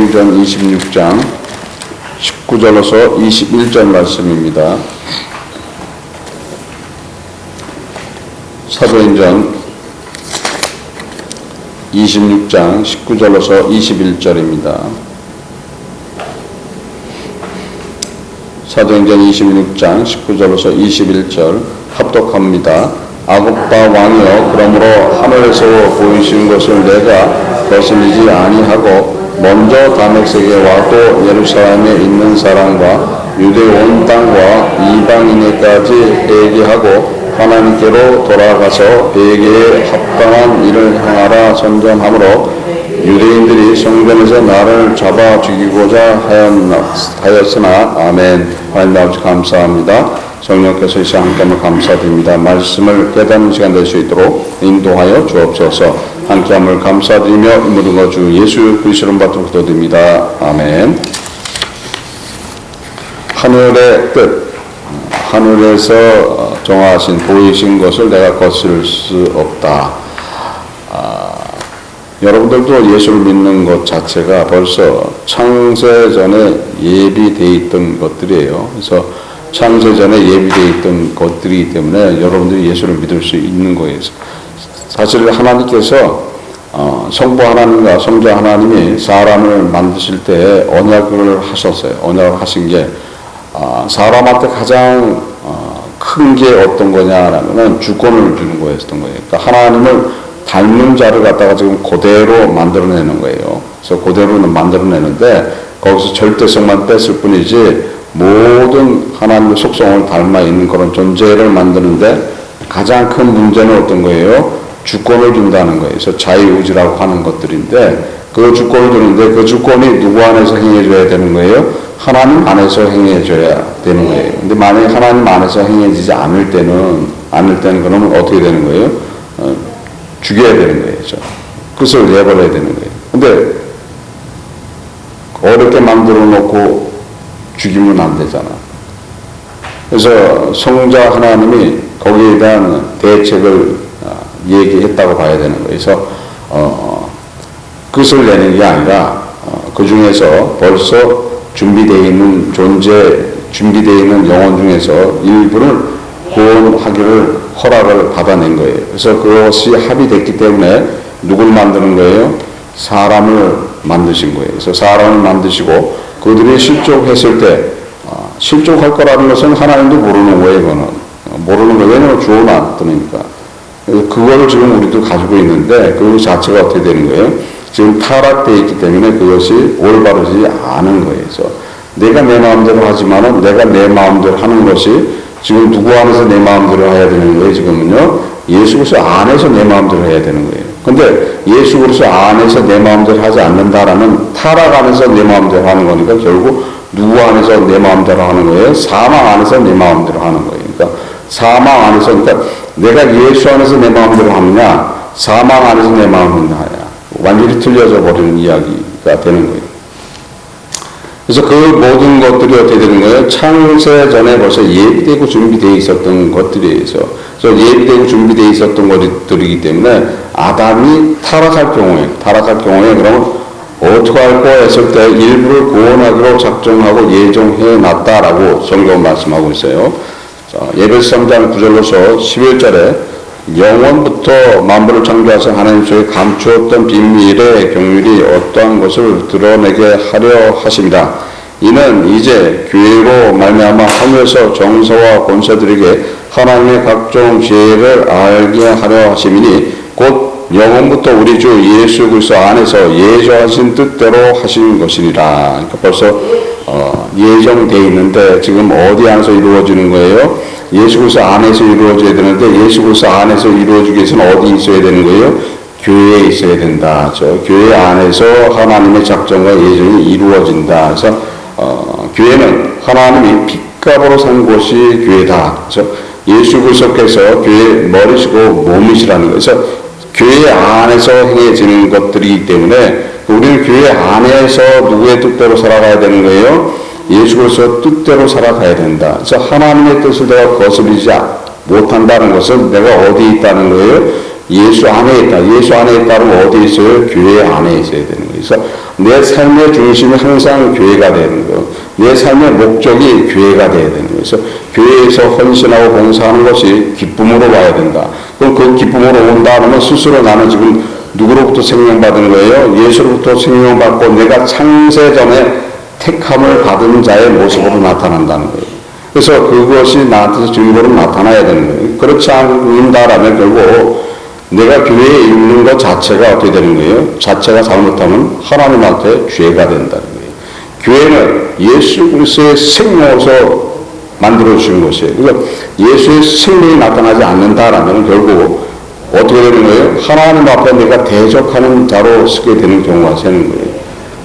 사도행전 26장 19절로서 21절 말씀입니다. 사도행전 26장 19절로서 21절입니다. 사도행전 26장 19절로서 21절 합독합니다. 아급바 왕이여, 그러므로 하늘에서 보이신 것을 내가 거스르지 아니하고 먼저 다메섹에 와도 예루살렘에 있는 사람과 유대 온 땅과 이방인에까지 얘기하고 하나님께로 돌아가서 회개에 합당한 일을 행하라 선전하므로 유대인들이 성전에서 나를 잡아 죽이고자 하였으나. 아멘. 하나님 아버지 감사합니다. 성령께서 이 시간 함께하며 감사드립니다. 말씀을 깨닫는 시간 될 수 있도록 인도하여 주옵소서. 함께함을 감사드리며 모든 것 주 예수 그리스도를 받도록 기도드립니다. 아멘. 하늘의 뜻, 하늘에서 정하신 보이신 것을 내가 거스를 수 없다. 여러분들도 예수를 믿는 것 자체가 벌써 창세전에 예비되어 있던 것들이에요. 그래서 창세전에 예비되어 있던 것들이기 때문에 여러분들이 예수를 믿을 수 있는 거예요. 사실 하나님께서 성부 하나님과 성자 하나님이 사람을 만드실 때 언약을 하셨어요. 언약을 하신 게 사람한테 가장 큰 게 어떤 거냐라면 주권을 주는 거였던 거예요. 그러니까 하나님을 닮은 자를 갖다가 지금 그대로 만들어내는 거예요. 그래서 그대로는 만들어내는데 거기서 절대성만 뺐을 뿐이지 모든 하나님의 속성을 닮아 있는 그런 존재를 만드는데 가장 큰 문제는 어떤 거예요? 주권을 준다는 거예요. 그래서 자유의지라고 하는 것들인데 그 주권을 주는데 그 주권이 누구 안에서 행해줘야 되는 거예요? 하나님 안에서 행해줘야 되는 거예요. 근데 만약에 하나님 안에서 행해지지 않을 때는 그러면 어떻게 되는 거예요? 죽여야 되는 거예요. 그것을 내버려야 되는 거예요. 근데 어렵게 만들어 놓고 죽이면 안 되잖아. 그래서 성자 하나님이 거기에 대한 대책을 얘기했다고 봐야 되는 거예요. 그래서 그것을 내는 게 아니라 그 중에서 벌써 준비되어 있는 존재, 준비되어 있는 영혼 중에서 일부를 구원하기를 허락을 받아낸 거예요. 그래서 그것이 합의됐기 때문에 누굴 만드는 거예요? 사람을 만드신 거예요. 그래서 사람을 만드시고 그들이 실족했을 때 실족할 거라는 것은 하나님도 모르는 거예요. 그거는 모르는 거예요. 왜냐하면 주어놨으니까. 그거를 지금 우리도 가지고 있는데 그 자체가 어떻게 되는 거예요? 지금 타락되어 있기 때문에 그것이 올바르지 않은 거예요. 그래서 내가 내 마음대로 하지만은 내가 내 마음대로 하는 것이 지금 누구 안에서 내 마음대로 해야 되는 거예요? 지금은요, 예수 그리스도 안에서 내 마음대로 해야 되는 거예요. 근데 예수 그리스도 안에서 내 마음대로 하지 않는다라는 타락 안에서 내 마음대로 하는 거니까 결국 누구 안에서 내 마음대로 하는 거예요? 사망 안에서 내 마음대로 하는 거예요. 그러니까 사망 안에서, 그러니까 내가 예수 안에서 내 마음대로 하느냐, 사망 안에서 내 마음대로 하느냐, 완전히 틀려져 버리는 이야기가 되는 거예요. 그래서 그 모든 것들이 어떻게 되는 거예요? 창세 전에 벌써 예비되고 준비되어 있었던 것들이에요. 그래서 예비되고 준비되어 있었던 것들이기 때문에 아담이 타락할 경우에 그러면 어떻게 할 거 했을 때 일부를 구원하기로 작정하고 예정해 놨다라고 성경은 말씀하고 있어요. 자, 에베소 3장 9절로서 11절에 영원부터 만물을 창조하신 하나님 속에 감추었던 비밀의 경륜이 어떠한 것을 드러내게 하려 하십니다. 이는 이제 교회로 말미암아 하늘에서 정사와 권세들에게 하나님의 각종 지혜를 알게 하려 하심이니 곧 영원부터 우리 주 예수 그리스도 안에서 예정하신 뜻대로 하신 것이니라. 그러니까 벌써 예정되어 있는데 지금 어디 안에서 이루어지는 거예요? 예수 그리스도 안에서 이루어져야 되는데 예수 그리스도 안에서 이루어지기 위해서는 어디 있어야 되는 거예요? 교회에 있어야 된다. 교회 안에서 하나님의 작정과 예정이 이루어진다. 그래서 교회는 하나님이 핏값으로 산 곳이 교회다. 그래서 예수 그리스도께서 교회의 머리시고 몸이시라는 거예요. 그래서 교회 안에서 행해지는 것들이기 때문에 우리는 교회 안에서 누구의 뜻대로 살아가야 되는 거예요? 예수 그리스도 뜻대로 살아가야 된다. 그래서 하나님의 뜻을 내가 거스르지 못한다는 것은 내가 어디에 있다는 거예요? 예수 안에 있다. 예수 안에 있다는 어디에 있어요? 교회 안에 있어야 되는 거예요. 거예요. 그래서 내 삶의 중심이 항상 교회가 되는 거, 내 삶의 목적이 교회가 되어야 되는 거예요. 그래서 교회에서 헌신하고 봉사하는 것이 기쁨으로 와야 된다. 그럼 그 기쁨으로 온다 하면 스스로 나는 지금 누구로부터 생명받은 거예요? 예수로부터 생명받고 내가 창세 전에 택함을 받은 자의 모습으로 나타난다는 거예요. 그래서 그것이 나한테서 증거로 나타나야 되는 거예요. 그렇지 않는다라면 결국 내가 교회에 있는 것 자체가 어떻게 되는 거예요? 자체가 잘못하면 하나님한테 죄가 된다는 거예요. 교회는 예수 그리스도의 생명으로서 만들어주신 것이에요. 그래서 예수의 생명이 나타나지 않는다라면 결국 어떻게 되는 거예요? 하나님 앞에 내가 대적하는 자로 쓰게 되는 경우가 생기는 거예요.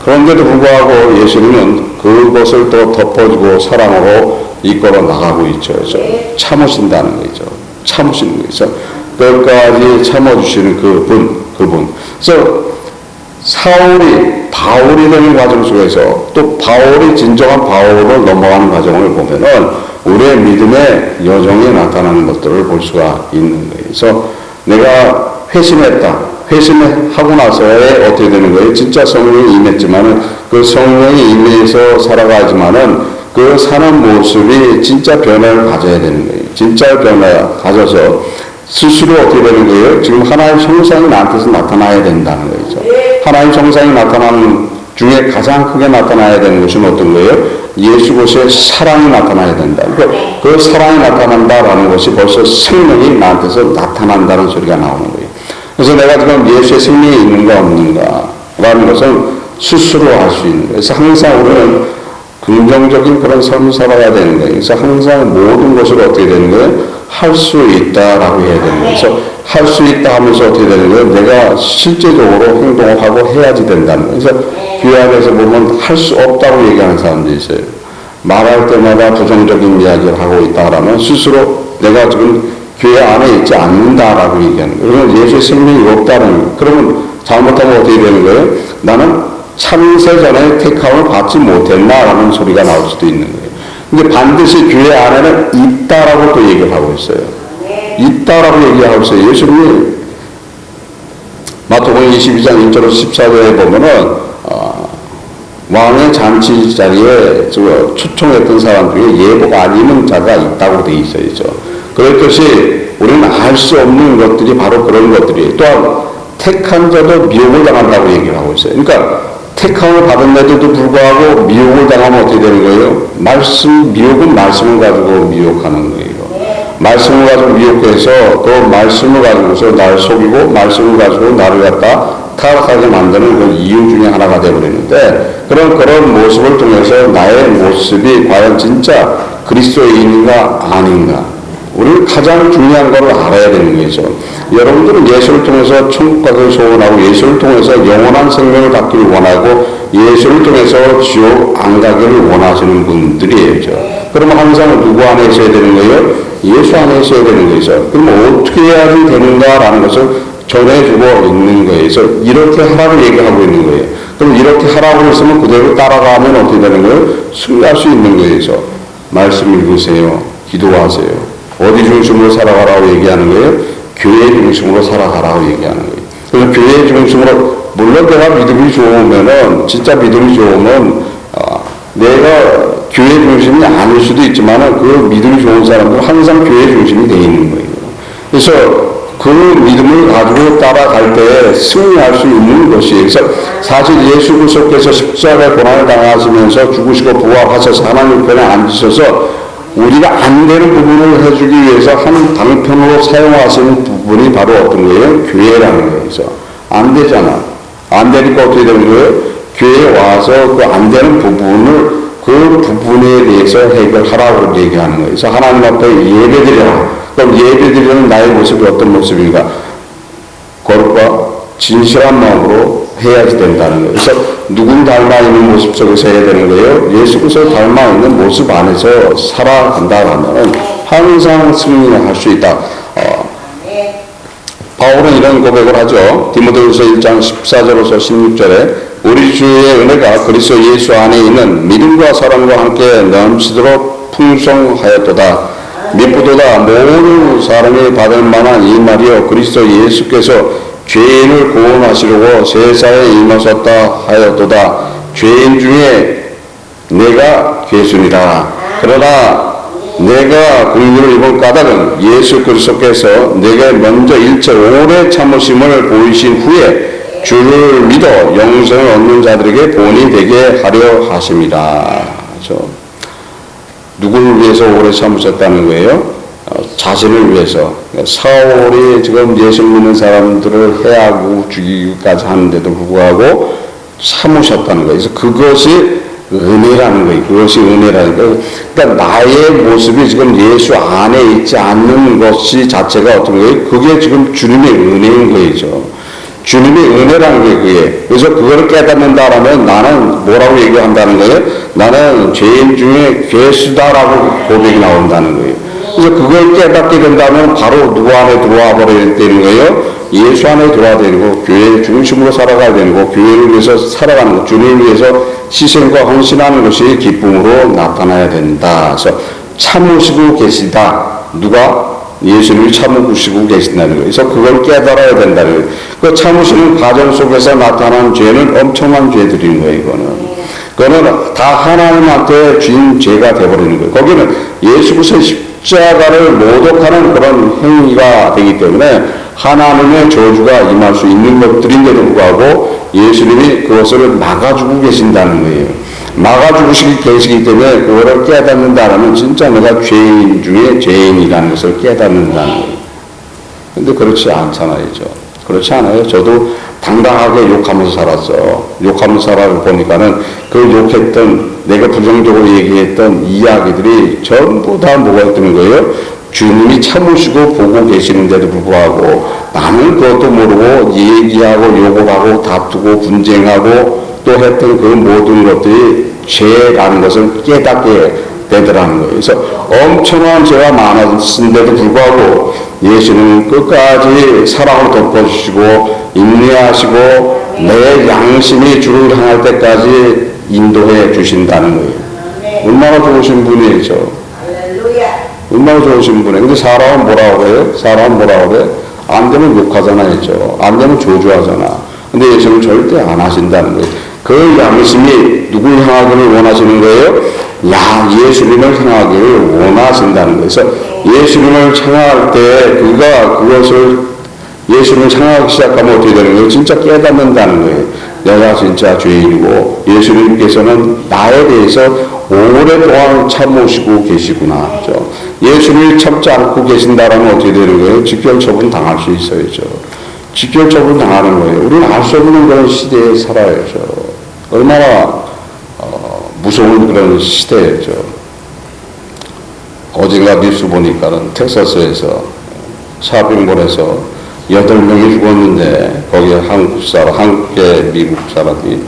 그런데도 불구하고 예수님은 그것을 또 덮어주고 사랑으로 이끌어 나가고 있죠. 그래서 참으신다는 거죠. 참으시는 거죠. 끝까지 참아주시는 그분. 그래서 사울이 바울이 되는 과정 속에서 또 바울이 진정한 바울로 넘어가는 과정을 보면은 우리의 믿음의 여정이 나타나는 것들을 볼 수가 있는 거예요. 그래서 내가 회심했다. 회심하고 나서에 어떻게 되는 거예요? 진짜 성령이 임했지만은 그 성령이 임해서 살아가지만은 그 사는 모습이 진짜 변화를 가져야 되는 거예요. 진짜 변화 가져서 스스로 어떻게 되는 거예요? 지금 하나님 형상이 나한테서 나타나야 된다는 거죠. 하나님 형상이 나타나는 중에 가장 크게 나타나야 되는 것은 어떤 거예요? 예수 그리스도의 사랑이 나타나야 된다. 그러니까 그 사랑이 나타난다라는 것이 벌써 생명이 나한테서 나타난다는 소리가 나오는 거예요. 그래서 내가 지금 예수의 생명이 있는가 없는가라는 것은 스스로 알 수 있는 거예요. 그래서 항상 우리는 긍정적인 그런 삶을 살아야 되는 거예요. 그래서 항상 모든 것을 어떻게 되는 거예요? 할 수 있다라고 해야 되는 거예요. 그래서 할 수 있다 하면서 어떻게 되는 거예요? 내가 실제적으로 행동을 하고 해야지 된다는 거예요. 그래서 교회 안에서 보면 할 수 없다고 얘기하는 사람들이 있어요. 말할 때마다 부정적인 이야기를 하고 있다라면 스스로 내가 지금 교회 안에 있지 않는다라고 얘기하는 거예요. 그러면 예수의 생명이 없다는 거예요. 그러면 잘못하면 어떻게 되는 거예요? 나는 창세 전에 택함을 받지 못했나라는 소리가 나올 수도 있는 거예요. 근데 반드시 교회 안에는 있다라고 또 얘기를 하고 있어요. 있다라고 얘기하고 있어요. 예수님이 마태복음 22장 1절로 14절에 보면은 왕의 잔치 자리에 초청했던 사람 중에 예보가 안 입은 자가 있다고 되어 있어요. 그랬듯이 우리는 알 수 없는 것들이 바로 그런 것들이에요. 또한 택한 자도 미혹을 당한다고 얘기를 하고 있어요. 그러니까 택함을 받은 데도 불구하고 미혹을 당하면 어떻게 되는 거예요? 미혹은 말씀을 가지고 미혹하는 거예요. 말씀을 가지고 미혹해서 그 말씀을 가지고서 나를 속이고 말씀을 가지고 나를 갖다 타락하게 만드는 그 이유 중에 하나가 되어버리는데 그런 모습을 통해서 나의 모습이 과연 진짜 그리스도인인가 아닌가 우리는 가장 중요한 것을 알아야 되는 거죠. 여러분들은 예수를 통해서 천국 가기를 소원하고 예수를 통해서 영원한 생명을 받기를 원하고 예수를 통해서 지옥 안 가기를 원하시는 분들이에요. 그러면 항상 누구 안에 있어야 되는 거예요? 예수 안에 있어야 되는 거죠. 그러면 어떻게 해야지 되는가라는 것을 전해주고 있는 거예요. 그래서 이렇게 하라고 얘기하고 있는 거예요. 그럼 이렇게 하라고 했으면 그대로 따라가면 어떻게 되는 거예요? 승리할 수 있는 거예요. 그래서 말씀 읽으세요. 기도하세요. 어디 중심으로 살아가라고 얘기하는 거예요? 교회 중심으로 살아가라고 얘기하는 거예요. 그래서 교회 중심으로 물론 내가 믿음이 좋으면은 진짜 믿음이 좋으면 내가 교회 중심이 아닐 수도 있지만은 그 믿음이 좋은 사람들은 항상 교회 중심이 돼 있는 거예요. 그래서 그 믿음을 가지고 따라갈 때 승리할 수 있는 것이 그래서 사실 예수 그리스도께서 십자가의 고난을 당하시면서 죽으시고 부활하셔서 하나님 편에 앉으셔서 우리가 안 되는 부분을 해주기 위해서 한 방편으로 사용하시는 부분이 바로 어떤 거예요? 교회라는 거예요. 그래서 안 되잖아. 안 되니까 어떻게 되는 거예요? 교회에 와서 그 안 되는 부분을 그 부분에 대해서 해결하라고 얘기하는 거예요. 그래서 하나님 앞에 예배드려라. 그럼 예배드리는 나의 모습이 어떤 모습인가? 거룩과 진실한 마음으로 해야지 된다는 거예요. 그래서 누군 닮아 있는 모습 속에서 해야 되는 거예요. 예수 그리스도 닮아 있는 모습 안에서 살아간다라면 항상 승리할 수 있다. 바울은 이런 고백을 하죠. 디모데후서 1장 14절에서 16절에 우리 주의 은혜가 그리스도 예수 안에 있는 믿음과 사랑과 함께 넘치도록 풍성하였도다. 미쁘도다 모든 사람이 받을 만한 이 말이요 그리스도 예수께서 죄인을 구원하시려고 세상에 임하셨다 하였도다. 죄인 중에 내가 괴순이라. 그러나 내가 긍휼을 입은 까닭은 예수 그리스도께서 내게 먼저 일체 오래 참으심을 보이신 후에 주를 믿어 영생을 얻는 자들에게 본이 되게 하려 하심이라. 그렇죠? 누구를 위해서 오래 참으셨다는 거예요? 자신을 위해서. 사울이 지금 예수 믿는 사람들을 해하고 죽이기까지 하는데도 불구하고 참으셨다는 거예요. 그래서 그것이 은혜라는 거예요. 그것이 은혜라는 거예요. 그러니까 나의 모습이 지금 예수 안에 있지 않는 것이 자체가 어떤 거예요? 그게 지금 주님의 은혜인 거죠. 주님의 은혜라는 게 그게. 그래서 그걸 깨닫는다라면 나는 뭐라고 얘기한다는 거예요? 나는 죄인 중에 괴수다라고 고백이 나온다는 거예요. 그래서 그걸 깨닫게 된다면 바로 누구 안에 들어와 버려야 되는 거예요? 예수 안에 들어와야 되고 교회 중심으로 살아가야 되는 거, 교회를 위해서 살아가는 거, 주님을 위해서 희생과 헌신하는 것이 기쁨으로 나타나야 된다. 그래서 참으시고 계시다. 누가? 예수님이 참으시고 계신다는 거예요. 그래서 그걸 깨달아야 된다는 거예요. 그 참으시는 과정 속에서 나타난 죄는 엄청난 죄들인 거예요. 그거는 다 하나님한테 주인 죄가 되어버리는 거예요. 거기는 예수 그리스도의 십자가를 모독하는 그런 행위가 되기 때문에 하나님의 저주가 임할 수 있는 것들인데도 불구하고 예수님이 그것을 막아주고 계신다는 거예요. 막아주고 계시기 때문에 그거를 깨닫는다라면 진짜 내가 죄인 중에 죄인이라는 것을 깨닫는다는 거예요. 근데 그렇지 않잖아요. 그렇지 않아요. 저도 당당하게 욕하면서 살았어. 욕하면서 살아보니까는 그 욕했던, 내가 부정적으로 얘기했던 이야기들이 전부 다 뭐가 있는 거예요? 주님이 참으시고 보고 계시는데도 불구하고 나는 그것도 모르고 얘기하고 욕을 하고 다투고 분쟁하고 또 했던 그 모든 것들이 죄라는 것을 깨닫게 되더라는 거예요. 그래서 엄청난 죄가 많았는데도 불구하고 예수는 끝까지 사랑으로 덮어주시고 인내하시고 내 양심이 주를 향할 때까지 인도해 주신다는 거예요. 얼마나 좋으신 분이죠. 얼마나 좋으신 분이에요. 근데 사람은 뭐라고 그래요? 사람은 뭐라고 그래? 안 되면 욕하잖아 했죠. 안 되면 조주하잖아. 근데 예수는 절대 안 하신다는 거예요. 그 양심이 누굴 향하기를 원하시는 거예요? 예수님을 향하기를 원하신다는 거예요. 그래서 예수님을 향할 때 그가 그것을 예수님을 향하기 시작하면 어떻게 되는 거예요? 진짜 깨닫는다는 거예요. 내가 진짜 죄인이고 예수님께서는 나에 대해서 오랫동안 참으시고 계시구나. 그렇죠? 예수님이 참지 않고 계신다라면 어떻게 되는 거예요? 직결처분 당할 수 있어야죠. 직결처분 당하는 거예요. 우리는 알 수 없는 그런 시대에 살아야죠. 얼마나 무서운 그런 시대였죠. 어젠가 뉴스 보니까는 텍사스에서 샤핑몰에서 8명이 죽었는데 거기에 한국계 미국 사람이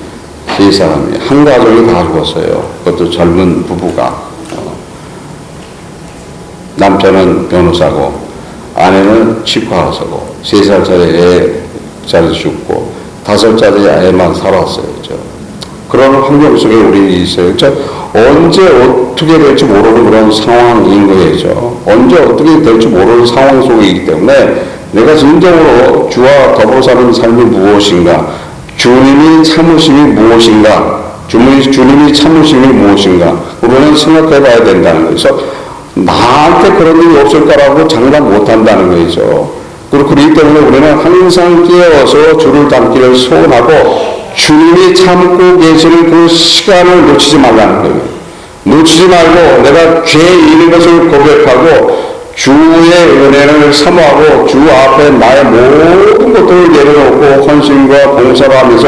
3사람이 한 가족이 다 죽었어요. 그것도 젊은 부부가. 남편은 변호사고 아내는 치과의사고 3살짜리 애짜리 죽고 5살짜리 애만 살았어요. 그런 환경 속에 우리 있어요. 언제 어떻게 될지 모르는 그런 상황인 거죠. 언제 어떻게 될지 모르는 상황 속에 있기 때문에 내가 진정으로 주와 더불어 사는 삶이 무엇인가, 주님이 참으심이 무엇인가, 주님이 참으심이 무엇인가, 우리는 생각해 봐야 된다는 거죠. 나한테 그런 일이 없을까라고 장담 못 한다는 거죠. 그렇기 때문에 우리는 항상 깨어서 주를 닮기를 소원하고 주님이 참고 계시는 그 시간을 놓치지 말라는 거예요. 놓치지 말고 내가 죄인인 것을 고백하고 주의 은혜를 사모하고 주 앞에 나의 모든 것들을 내려놓고 헌신과 봉사를 하면서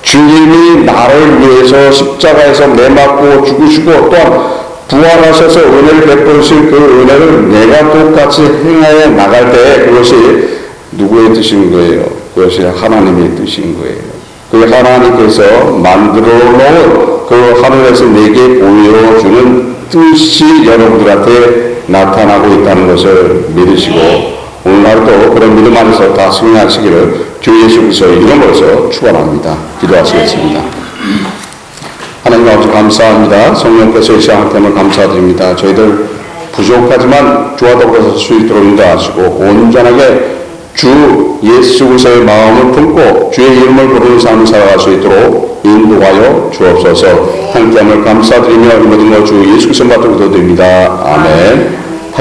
주님이 나를 위해서 십자가에서 내맞고 죽으시고 또한 부활하셔서 은혜를 베푸신 그 은혜를 내가 똑같이 행하여 나갈 때 그것이 누구의 뜻인 거예요? 그것이 하나님의 뜻인 거예요. 그 하나님께서 만들어 놓은 그 하늘에서 내게 보여주는 뜻이 여러분들한테 나타나고 있다는 것을 믿으시고 오늘날도 그런 믿음 안에서 다 승리하시기를 주 예수 그리스도의 이름으로서 축원합니다. 기도하시겠습니다. 하나님 아버지 감사합니다. 성령께서 이 시간 때문에 감사드립니다. 저희들 부족하지만 주와 더불어서 설 수 있도록 인도하시고 온전하게 주 예수 그리스도의 마음을 품고 주의 이름을 부르는 삶을 살아갈 수 있도록 인도하여 주옵소서. 함께함을 감사드리며 이 모든 것 주 예수 그리스도 받들고 드립니다. 아멘.